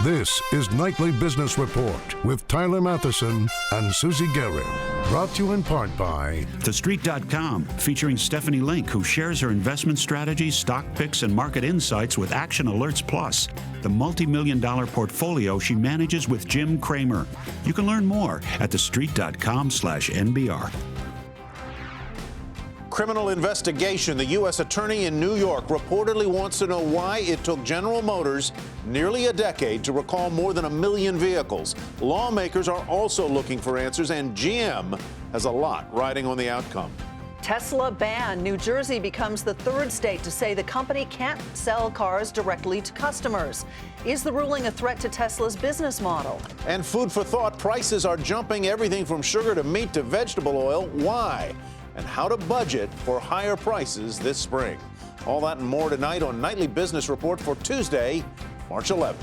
This is Nightly Business Report with Tyler Matheson and Susie Guerin. Brought to you in part by TheStreet.com, featuring Stephanie Link, who shares her investment strategies, stock picks, and market insights with Action Alerts Plus, the multi-million-dollar portfolio she manages with Jim Cramer. You can learn more at TheStreet.com/NBR. Criminal investigation. The U.S. Attorney in New York reportedly wants to know why it took General Motors nearly a decade to recall more than 1 million vehicles. Lawmakers are also looking for answers, and GM has a lot riding on the outcome. Tesla ban. New Jersey becomes the third state to say the company can't sell cars directly to customers. Is the ruling a threat to Tesla's business model? And food for thought. Prices are jumping, everything from sugar to meat to vegetable oil. Why? And how to budget for higher prices this spring. All that and more tonight on Nightly Business Report for Tuesday, March 11th.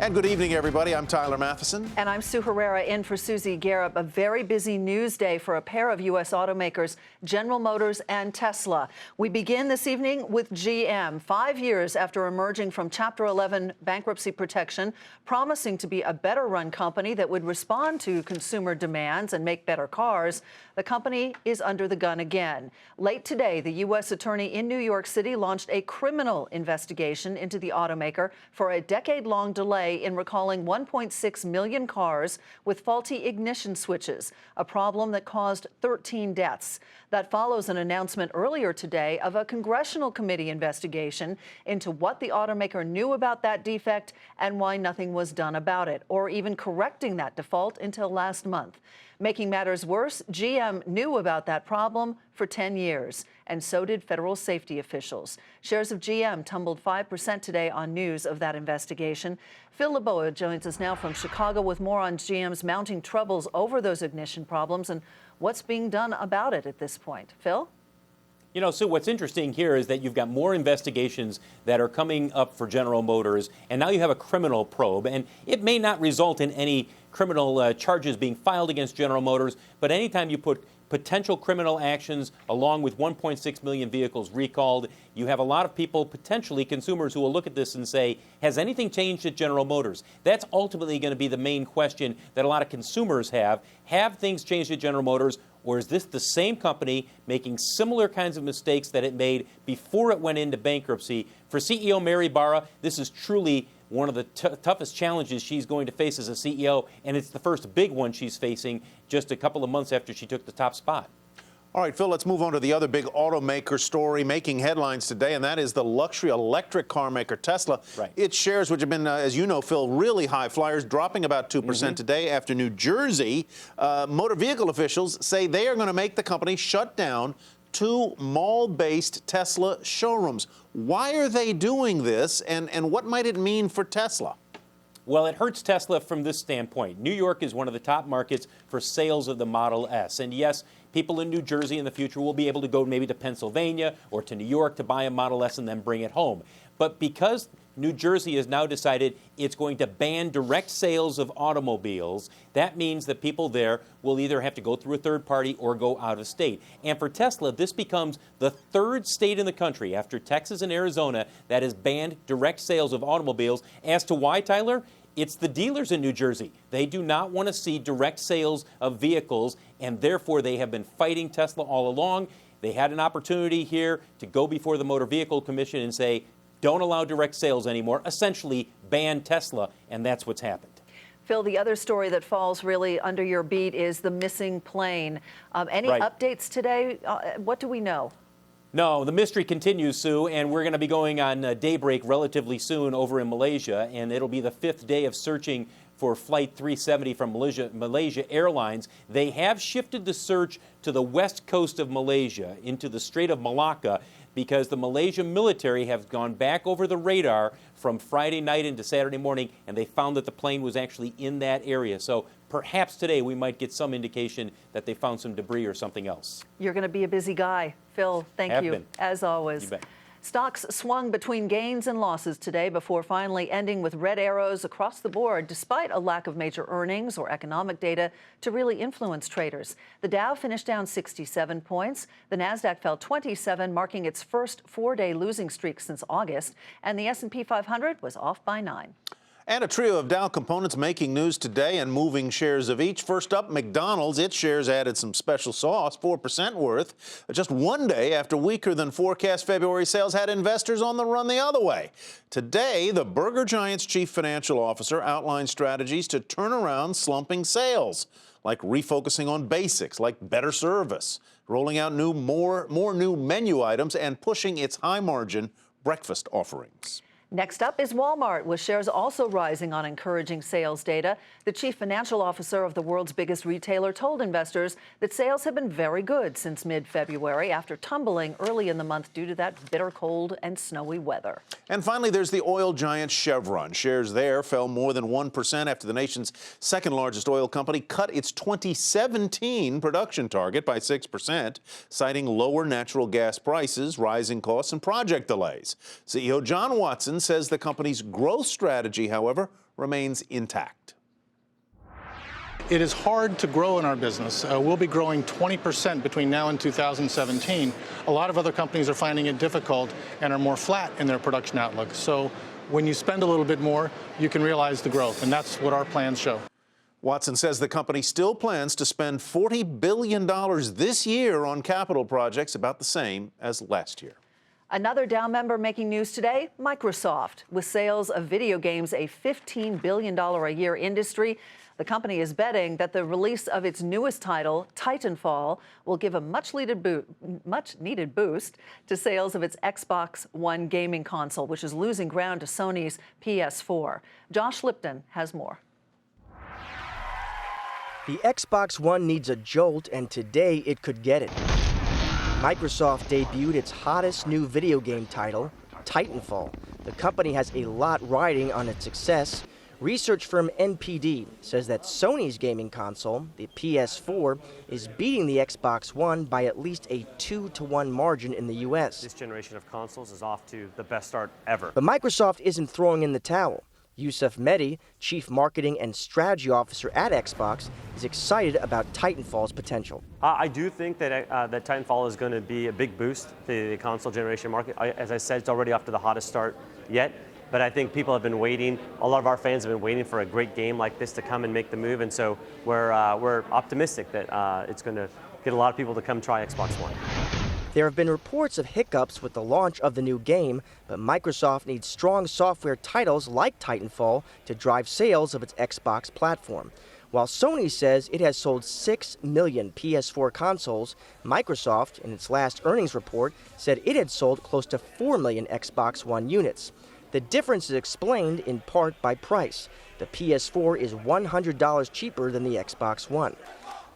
And good evening, everybody. I'm Tyler Matheson. And I'm Sue Herrera in for Susie Guerin. A very busy news day for a pair of U.S. automakers, General Motors and Tesla. We begin this evening with GM. 5 years after emerging from Chapter 11 bankruptcy protection, promising to be a better-run company that would respond to consumer demands and make better cars, the company is under the gun again. Late today, the U.S. Attorney in New York City launched a criminal investigation into the automaker for a decade-long delay in recalling 1.6 million cars with faulty ignition switches, a problem that caused 13 deaths. That follows an announcement earlier today of a congressional committee investigation into what the automaker knew about that defect and why nothing was done about it, or even correcting that default until last month. Making matters worse, GM knew about that problem for 10 years, and so did federal safety officials. Shares of GM tumbled 5% today on news of that investigation. Phil LeBeau joins us now from Chicago with more on GM's mounting troubles over those ignition problems and what's being done about it at this point. Phil? You know, Sue, what's interesting here is that you've got more investigations that are coming up for General Motors, and now you have a criminal probe, and it may not result in any criminal charges being filed against General Motors, but anytime you put potential criminal actions along with 1.6 million vehicles recalled, you have a lot of people, potentially consumers, who will look at this and say, has anything changed at General Motors? That's ultimately going to be the main question that a lot of consumers have. Have things changed at General Motors? Or is this the same company making similar kinds of mistakes that it made before it went into bankruptcy? For CEO Mary Barra, this is truly one of the toughest challenges she's going to face as a CEO, and it's the first big one she's facing just a couple of months after she took the top spot. All right, Phil, let's move on to the other big automaker story making headlines today, and that is the luxury electric car maker Tesla. Right. Its shares, which have been, as you know, Phil, really high flyers, dropping about 2% today after New Jersey. Motor vehicle officials say they are going to make the company shut down 2 mall-based Tesla showrooms. Why are they doing this, and what might it mean for Tesla? Well, it hurts Tesla from this standpoint. New York is one of the top markets for sales of the Model S. And yes, people in New Jersey in the future will be able to go maybe to Pennsylvania or to New York to buy a Model S and then bring it home. But because New Jersey has now decided it's going to ban direct sales of automobiles, that means that people there will either have to go through a third party or go out of state. And for Tesla, this becomes the third state in the country, after Texas and Arizona, that has banned direct sales of automobiles. As to why, Tyler? It's the dealers in New Jersey. They do not want to see direct sales of vehicles, and therefore they have been fighting Tesla all along. They had an opportunity here to go before the Motor Vehicle Commission and say, don't allow direct sales anymore, essentially ban Tesla, and that's what's happened. Phil, the other story that falls really under your beat is the missing plane. Any updates today? What do we know? No, the mystery continues, Sue, and we're going to be going on daybreak relatively soon over in Malaysia, and it'll be the 5th day of searching for Flight 370 from Malaysia Airlines. They have shifted the search to the west coast of Malaysia, into the Strait of Malacca, because the Malaysian military have gone back over the radar from Friday night into Saturday morning, and they found that the plane was actually in that area. So perhaps today we might get some indication that they found some debris or something else. You're going to be a busy guy. Phil, thank you, as always. You bet. Stocks swung between gains and losses today before finally ending with red arrows across the board, despite a lack of major earnings or economic data to really influence traders. The Dow finished down 67 points. The Nasdaq fell 27, marking its first 4-day losing streak since August. And the S&P 500 was off by 9. And a trio of Dow components making news today and moving shares of each. First up, McDonald's. Its shares added some special sauce, 4% worth. Just one day after weaker than forecast February sales had investors on the run the other way. Today, the burger giant's chief financial officer outlined strategies to turn around slumping sales, like refocusing on basics, like better service, rolling out more new menu items, and pushing its high-margin breakfast offerings. Next up is Walmart, with shares also rising on encouraging sales data. The chief financial officer of the world's biggest retailer told investors that sales have been very good since mid-February after tumbling early in the month due to that bitter cold and snowy weather. And finally, there's the oil giant Chevron. Shares there fell more than 1% after the nation's second largest oil company cut its 2017 production target by 6%, citing lower natural gas prices, rising costs, and project delays. CEO John Watson says the company's growth strategy, however, remains intact. It is hard to grow in our business. We'll be growing 20% between now and 2017. A lot of other companies are finding it difficult and are more flat in their production outlook. So when you spend a little bit more, you can realize the growth, and that's what our plans show. Watson says the company still plans to spend $40 billion this year on capital projects, about the same as last year. Another Dow member making news today, Microsoft. With sales of video games a $15 billion a year industry, the company is betting that the release of its newest title, Titanfall, will give a much-needed boost to sales of its Xbox One gaming console, which is losing ground to Sony's PS4. Josh Lipton has more. The Xbox One needs a jolt, and today it could get it. Microsoft debuted its hottest new video game title, Titanfall. The company has a lot riding on its success. Research firm NPD says that Sony's gaming console, the PS4, is beating the Xbox One by at least a 2-to-1 margin in the U.S. This generation of consoles is off to the best start ever. But Microsoft isn't throwing in the towel. Yusuf Mehdi, Chief Marketing and Strategy Officer at Xbox, is excited about Titanfall's potential. I do think that that Titanfall is going to be a big boost to the console generation market. As I said, it's already off to the hottest start yet, but I think people have been waiting. A lot of our fans have been waiting for a great game like this to come and make the move, and so we're optimistic that it's going to get a lot of people to come try Xbox One. There have been reports of hiccups with the launch of the new game, but Microsoft needs strong software titles like Titanfall to drive sales of its Xbox platform. While Sony says it has sold 6 million PS4 consoles, Microsoft, in its last earnings report, said it had sold close to 4 million Xbox One units. The difference is explained in part by price. The PS4 is $100 cheaper than the Xbox One.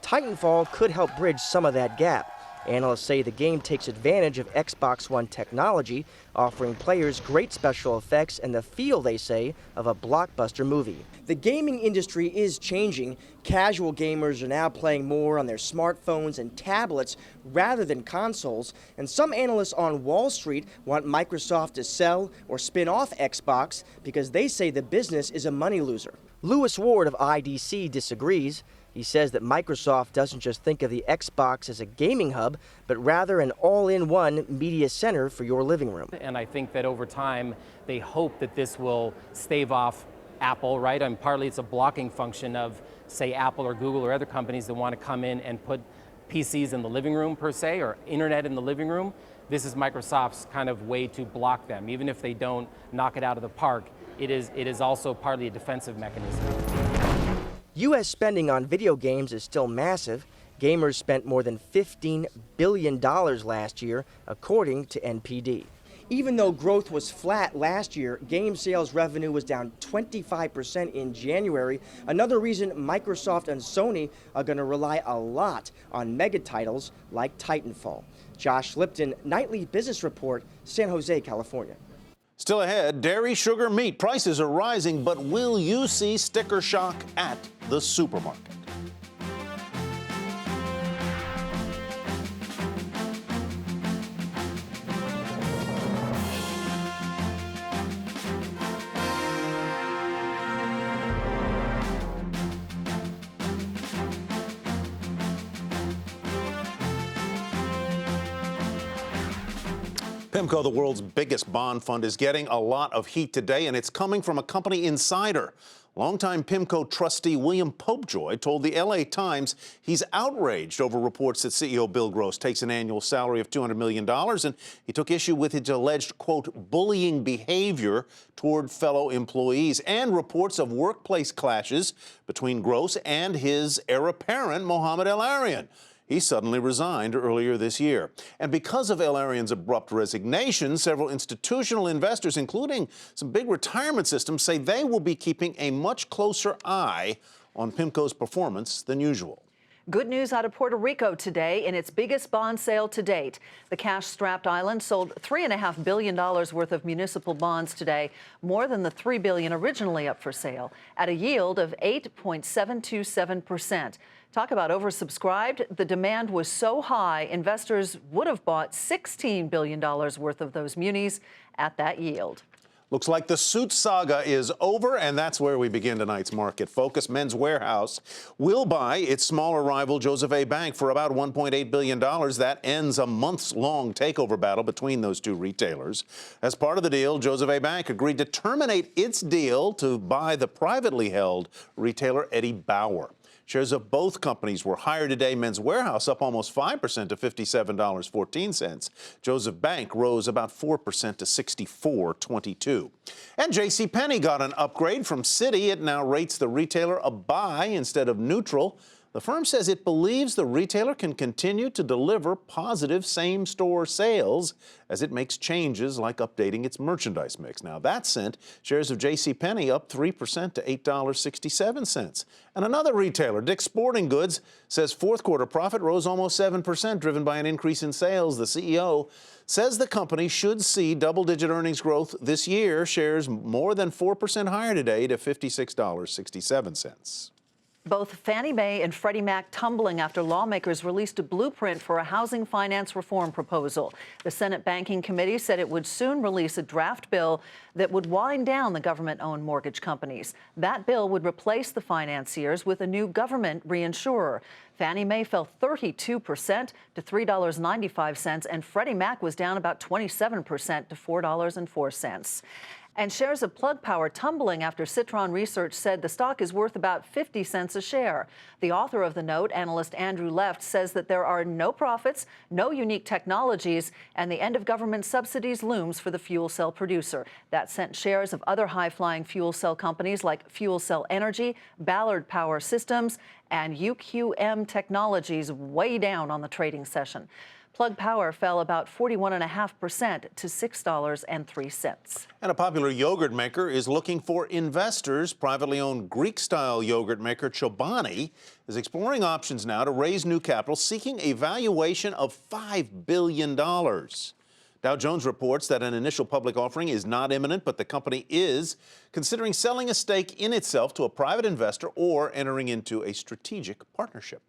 Titanfall could help bridge some of that gap. Analysts say the game takes advantage of Xbox One technology, offering players great special effects and the feel, they say, of a blockbuster movie. The gaming industry is changing. Casual gamers are now playing more on their smartphones and tablets rather than consoles, and some analysts on Wall Street want Microsoft to sell or spin off Xbox because they say the business is a money loser. Lewis Ward of IDC disagrees. He says that Microsoft doesn't just think of the Xbox as a gaming hub, but rather an all-in-one media center for your living room. And I think that over time, they hope that this will stave off Apple, right? And partly it's a blocking function of, say, Apple or Google or other companies that want to come in and put PCs in the living room, per se, or internet in the living room. This is Microsoft's kind of way to block them. Even if they don't knock it out of the park, it is also partly a defensive mechanism. U.S. spending on video games is still massive. Gamers spent more than $15 billion last year, according to NPD. Even though growth was flat last year, game sales revenue was down 25% in January. Another reason Microsoft and Sony are going to rely a lot on mega titles like Titanfall. Josh Lipton, Nightly Business Report, San Jose, California. Still ahead, dairy, sugar, meat prices are rising, but will you see sticker shock at the supermarket? Pimco, the world's biggest bond fund, is getting a lot of heat today, and it's coming from a company insider. Longtime Pimco trustee William Popejoy told the LA Times he's outraged over reports that CEO Bill Gross takes an annual salary of $200 million, and he took issue with his alleged, quote, bullying behavior toward fellow employees and reports of workplace clashes between Gross and his heir apparent, Mohamed El-Arian. He suddenly resigned earlier this year. And because of El-Arian's abrupt resignation, several institutional investors, including some big retirement systems, say they will be keeping a much closer eye on Pimco's performance than usual. Good news out of Puerto Rico today in its biggest bond sale to date. The cash-strapped island sold $3.5 billion worth of municipal bonds today, more than the $3 billion originally up for sale, at a yield of 8.727%. Talk about oversubscribed. The demand was so high, investors would have bought $16 billion worth of those munis at that yield. Looks like the suit saga is over, and that's where we begin tonight's market focus. Men's Warehouse will buy its smaller rival, Joseph A. Bank, for about $1.8 billion. That ends a months-long takeover battle between those two retailers. As part of the deal, Joseph A. Bank agreed to terminate its deal to buy the privately held retailer Eddie Bauer. Shares of both companies were higher today. Men's Warehouse up almost 5% to $57.14. Joseph Bank rose about 4% to $64.22. And JCPenney got an upgrade from Citi. It now rates the retailer a buy instead of neutral. The firm says it believes the retailer can continue to deliver positive same-store sales as it makes changes like updating its merchandise mix. Now, that sent shares of JCPenney up 3% to $8.67. And another retailer, Dick's Sporting Goods, says fourth quarter profit rose almost 7%, driven by an increase in sales. The CEO says the company should see double-digit earnings growth this year. Shares more than 4% higher today to $56.67. Both Fannie Mae and Freddie Mac tumbling after lawmakers released a blueprint for a housing finance reform proposal. The Senate Banking Committee said it would soon release a draft bill that would wind down the government-owned mortgage companies. That bill would replace the financiers with a new government reinsurer. Fannie Mae fell 32% to $3.95, and Freddie Mac was down about 27% to $4.04. And shares of Plug Power tumbling after Citron Research said the stock is worth about 50 cents a share. The author of the note, analyst Andrew Left, says that there are no profits, no unique technologies, and the end of government subsidies looms for the fuel cell producer. That sent shares of other high-flying fuel cell companies like Fuel Cell Energy, Ballard Power Systems, and UQM Technologies way down on the trading session. Plug Power fell about 41.5% to $6.03. And a popular yogurt maker is looking for investors. Privately owned Greek-style yogurt maker Chobani is exploring options now to raise new capital, seeking a valuation of $5 billion. Dow Jones reports that an initial public offering is not imminent, but the company is considering selling a stake in itself to a private investor or entering into a strategic partnership.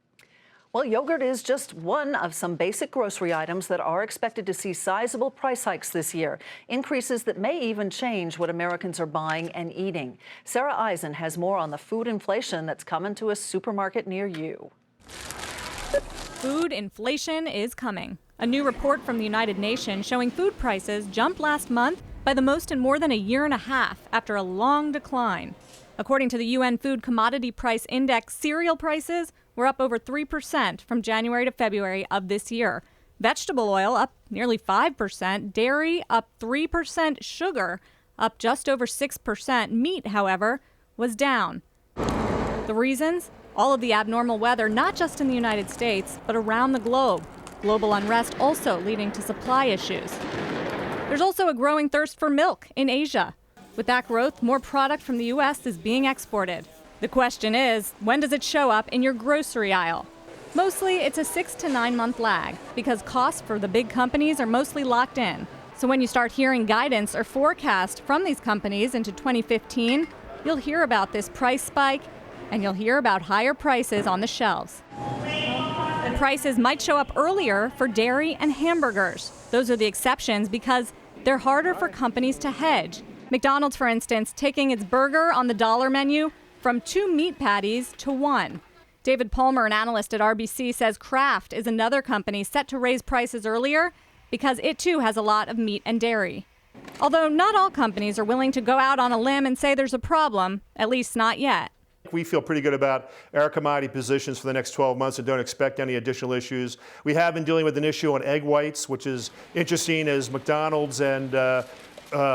Well, yogurt is just one of some basic grocery items that are expected to see sizable price hikes this year, increases that may even change what Americans are buying and eating. Sarah Eisen has more on the food inflation that's coming to a supermarket near you. Food inflation is coming. A new report from the United Nations showing food prices jumped last month by the most in more than a year and a half after a long decline. According to the UN Food Commodity Price Index, cereal prices were up over 3% from January to February of this year. Vegetable oil up nearly 5%, dairy up 3%, sugar up just over 6%. Meat, however, was down. The reasons? All of the abnormal weather, not just in the United States, but around the globe. Global unrest also leading to supply issues. There's also a growing thirst for milk in Asia. With that growth, more product from the U.S. is being exported. The question is, when does it show up in your grocery aisle? Mostly, it's a 6 to 9 month lag because costs for the big companies are mostly locked in. So when you start hearing guidance or forecast from these companies into 2015, you'll hear about this price spike and you'll hear about higher prices on the shelves. The prices might show up earlier for dairy and hamburgers. Those are the exceptions because they're harder for companies to hedge. McDonald's, for instance, taking its burger on the dollar menu from 2 meat patties to 1. David Palmer, an analyst at RBC, says Kraft is another company set to raise prices earlier because it too has a lot of meat and dairy. Although not all companies are willing to go out on a limb and say there's a problem, at least not yet. We feel pretty good about our commodity positions for the next 12 months and don't expect any additional issues. We have been dealing with an issue on egg whites, which is interesting as McDonald's and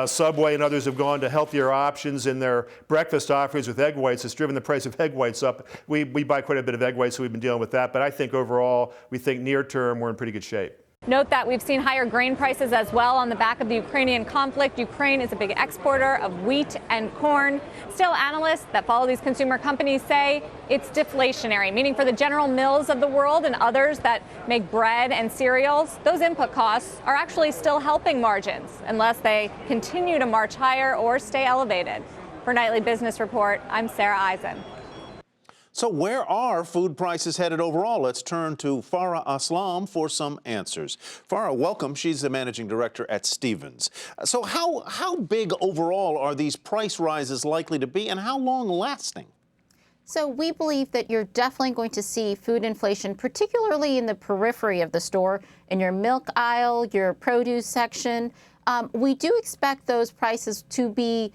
Subway and others have gone to healthier options in their breakfast offerings with egg whites. It's driven the price of egg whites up. We buy quite a bit of egg whites, so we've been dealing with that. But I think overall, we think near term, we're in pretty good shape. Note that we've seen higher grain prices as well on the back of the Ukrainian conflict. Ukraine is a big exporter of wheat and corn. Still, analysts that follow these consumer companies say it's deflationary, meaning for the General Mills of the world and others that make bread and cereals, those input costs are actually still helping margins unless they continue to march higher or stay elevated. For Nightly Business Report, I'm Sarah Eisen. So where are food prices headed overall? Let's turn to Farah Aslam for some answers. Farah, welcome. She's the managing director at Stevens. So how big overall are these price rises likely to be, and how long lasting? So we believe that you're definitely going to see food inflation, particularly in the periphery of the store, in your milk aisle, your produce section. We do expect those prices to be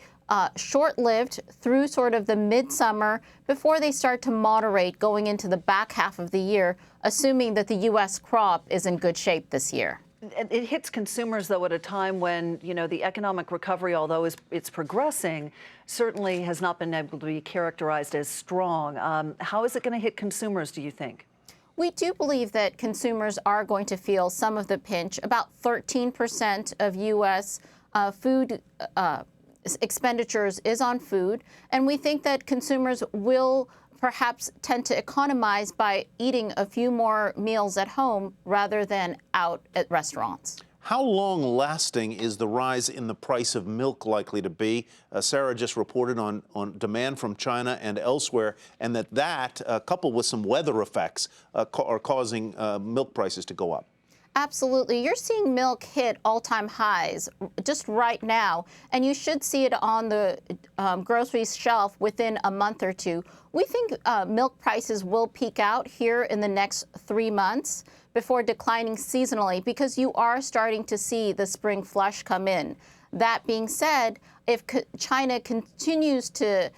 short-lived through sort of the midsummer before they start to moderate going into the back half of the year, assuming that the U.S. crop is in good shape this year. It hits consumers, though, at a time when, you know, the economic recovery, although it's progressing, certainly has not been able to be characterized as strong. How is it going to hit consumers, do you think? We do believe that consumers are going to feel some of the pinch. About 13% of U.S. Food expenditures is on food, and we think that consumers will perhaps tend to economize by eating a few more meals at home rather than out at restaurants. How long lasting is the rise in the price of milk likely to be? Sarah just reported on demand from China and elsewhere, and that coupled with some weather effects, are causing milk prices to go up. Absolutely. You're seeing milk hit all-time highs just right now, and you should see it on the grocery shelf within a month or two. We think milk prices will peak out here in the next 3 months before declining seasonally because you are starting to see the spring flush come in. That being said, if China continues to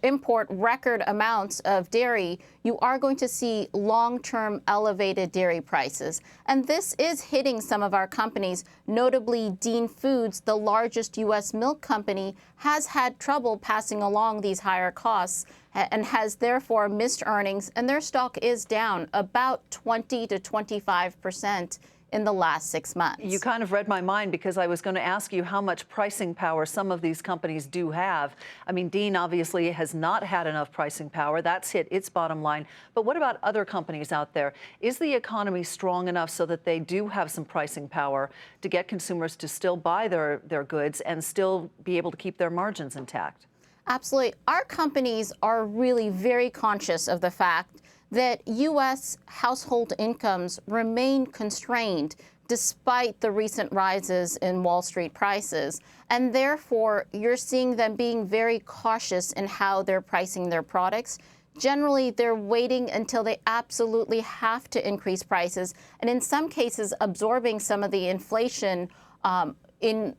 import record amounts of dairy, you are going to see long-term elevated dairy prices. And this is hitting some of our companies, notably Dean Foods, the largest U.S. milk company, has had trouble passing along these higher costs and has therefore missed earnings, and their stock is down about 20 to 25% in the last 6 months. You kind of read my mind because I was going to ask you how much pricing power some of these companies do have. I mean, Dean obviously has not had enough pricing power. That's hit its bottom line. But what about other companies out there? Is the economy strong enough so that they do have some pricing power to get consumers to still buy their goods and still be able to keep their margins intact? Absolutely. Our companies are really very conscious of the fact that U.S. household incomes remain constrained despite the recent rises in Wall Street prices. And therefore, you're seeing them being very cautious in how they're pricing their products. Generally, they're waiting until they absolutely have to increase prices, and in some cases, absorbing some of the inflation and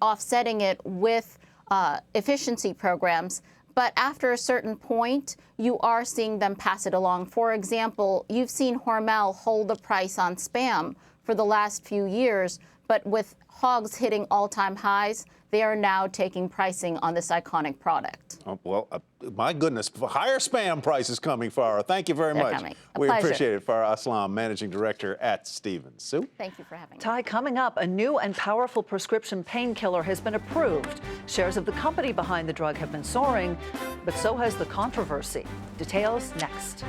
offsetting it with efficiency programs. But after a certain point, you are seeing them pass it along. For example, you've seen Hormel hold the price on Spam for the last few years, but with hogs hitting all-time highs, they are now taking pricing on this iconic product. Oh, well, my goodness, higher Spam prices coming, Farah. Thank you very much. We appreciate it. Farah Aslam, Managing Director at Stevens. Sue? Thank you for having me. Ty, coming up, a new and powerful prescription painkiller has been approved. Shares of the company behind the drug have been soaring, but so has the controversy. Details next.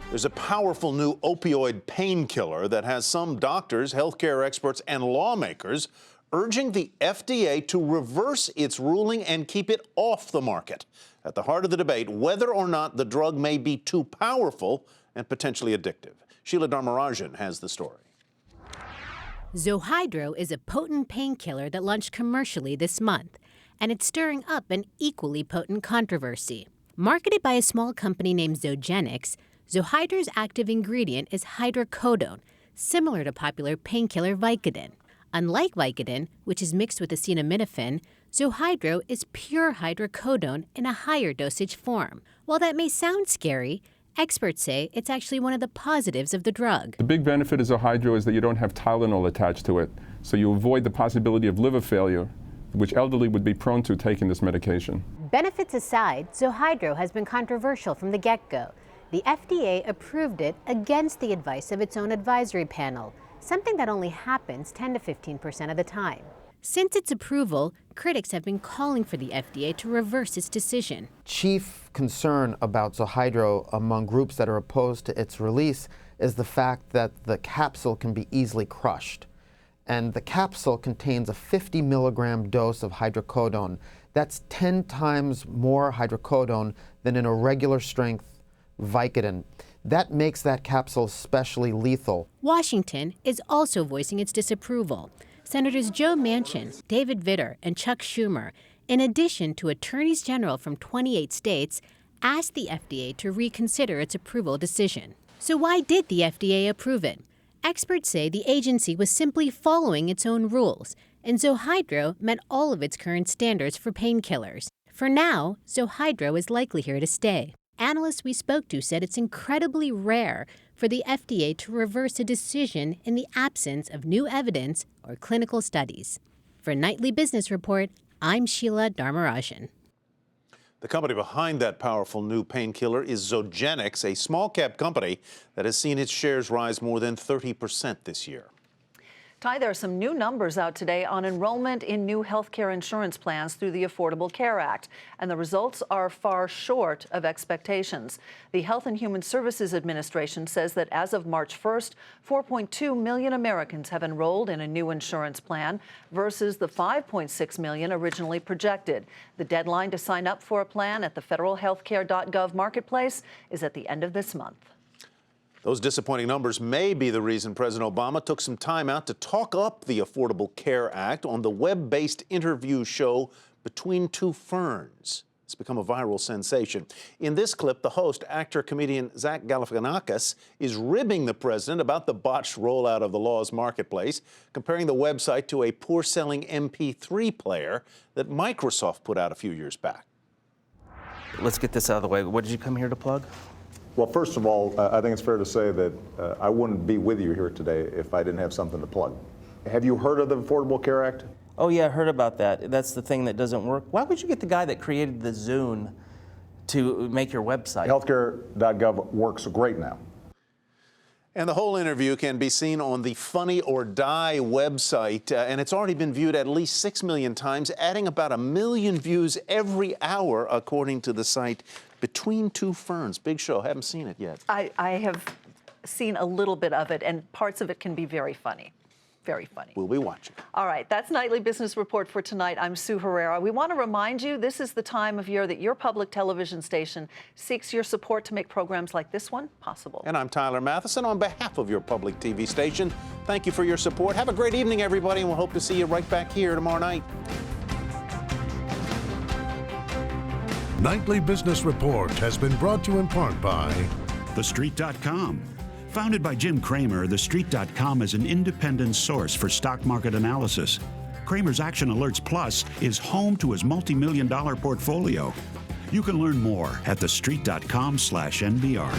There's a powerful new opioid painkiller that has some doctors, healthcare experts, and lawmakers urging the FDA to reverse its ruling and keep it off the market. At the heart of the debate, whether or not the drug may be too powerful and potentially addictive. Sheila Dharmarajan has the story. Zohydro is a potent painkiller that launched commercially this month, and it's stirring up an equally potent controversy. Marketed by a small company named Zogenix, Zohydro's active ingredient is hydrocodone, similar to popular painkiller Vicodin. Unlike Vicodin, which is mixed with acetaminophen, Zohydro is pure hydrocodone in a higher dosage form. While that may sound scary, experts say it's actually one of the positives of the drug. The big benefit of Zohydro is that you don't have Tylenol attached to it, so you avoid the possibility of liver failure, which elderly would be prone to taking this medication. Benefits aside, Zohydro has been controversial from the get-go. The FDA approved it against the advice of its own advisory panel, something that only happens 10 to 15% of the time. Since its approval, critics have been calling for the FDA to reverse its decision. Chief concern about Zohydro among groups that are opposed to its release is the fact that the capsule can be easily crushed. And the capsule contains a 50 milligram dose of hydrocodone. That's 10 times more hydrocodone than in a regular strength Vicodin. That makes that capsule especially lethal. Washington is also voicing its disapproval. Senators Joe Manchin, David Vitter, and Chuck Schumer, in addition to attorneys general from 28 states, asked the FDA to reconsider its approval decision. So why did the FDA approve it? Experts say the agency was simply following its own rules, and Zohydro met all of its current standards for painkillers. For now, Zohydro is likely here to stay. Analysts we spoke to said it's incredibly rare for the FDA to reverse a decision in the absence of new evidence or clinical studies. For Nightly Business Report, I'm Sheila Dharmarajan. The company behind that powerful new painkiller is Zogenix, a small-cap company that has seen its shares rise more than 30% this year. Ty, there are some new numbers out today on enrollment in new health care insurance plans through the Affordable Care Act, and the results are far short of expectations. The Health and Human Services Administration says that as of March 1st, 4.2 million Americans have enrolled in a new insurance plan versus the 5.6 million originally projected. The deadline to sign up for a plan at the federalhealthcare.gov marketplace is at the end of this month. Those disappointing numbers may be the reason President Obama took some time out to talk up the Affordable Care Act on the web-based interview show Between Two Ferns. It's become a viral sensation. In this clip, the host, actor-comedian Zach Galifianakis, is ribbing the president about the botched rollout of the law's marketplace, comparing the website to a poor-selling MP3 player that Microsoft put out a few years back. Let's get this out of the way. What did you come here to plug? Well, first of all, I think it's fair to say that I wouldn't be with you here today if I didn't have something to plug. Have you heard of the Affordable Care Act? Oh yeah, I heard about that. That's the thing that doesn't work. Why would you get the guy that created the Zune to make your website? Healthcare.gov works great now. And the whole interview can be seen on the Funny or Die website, and it's already been viewed at least 6 million times, adding about 1 million views every hour, according to the site Between Two Ferns. Big show. Haven't seen it yet. I have seen a little bit of it, and parts of it can be very funny. Very funny. We'll be watching. All right, that's Nightly Business Report for tonight. I'm Sue Herrera. We want to remind you this is the time of year that your public television station seeks your support to make programs like this one possible. And I'm Tyler Matheson. On behalf of your public TV station, thank you for your support. Have a great evening, everybody, and we'll hope to see you right back here tomorrow night. Nightly Business Report has been brought to you in part by TheStreet.com. Founded by Jim Cramer, TheStreet.com is an independent source for stock market analysis. Cramer's Action Alerts Plus is home to his multi-million-dollar portfolio. You can learn more at TheStreet.com/NBR.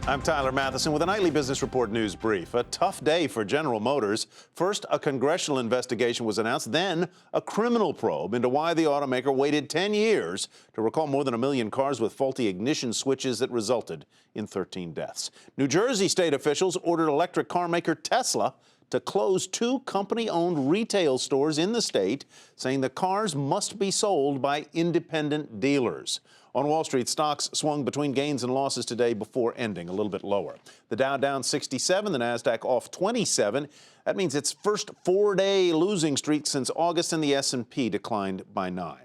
I'm Tyler Matheson with a Nightly Business Report news brief. A tough day for General Motors. First, a congressional investigation was announced, then a criminal probe into why the automaker waited 10 years to recall more than 1 million cars with faulty ignition switches that resulted in 13 deaths. New Jersey state officials ordered electric car maker Tesla to close 2 company-owned retail stores in the state, saying the cars must be sold by independent dealers. On Wall Street, stocks swung between gains and losses today before ending a little bit lower. The Dow down 67, the Nasdaq off 27. That means its first 4-day losing streak since August, and the S&P declined by 9.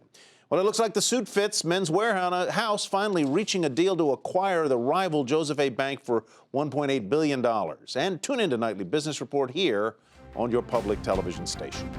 Well, it looks like the suit fits. Men's Warehouse finally reaching a deal to acquire the rival Joseph A. Bank for $1.8 billion. And tune in to Nightly Business Report here on your public television station.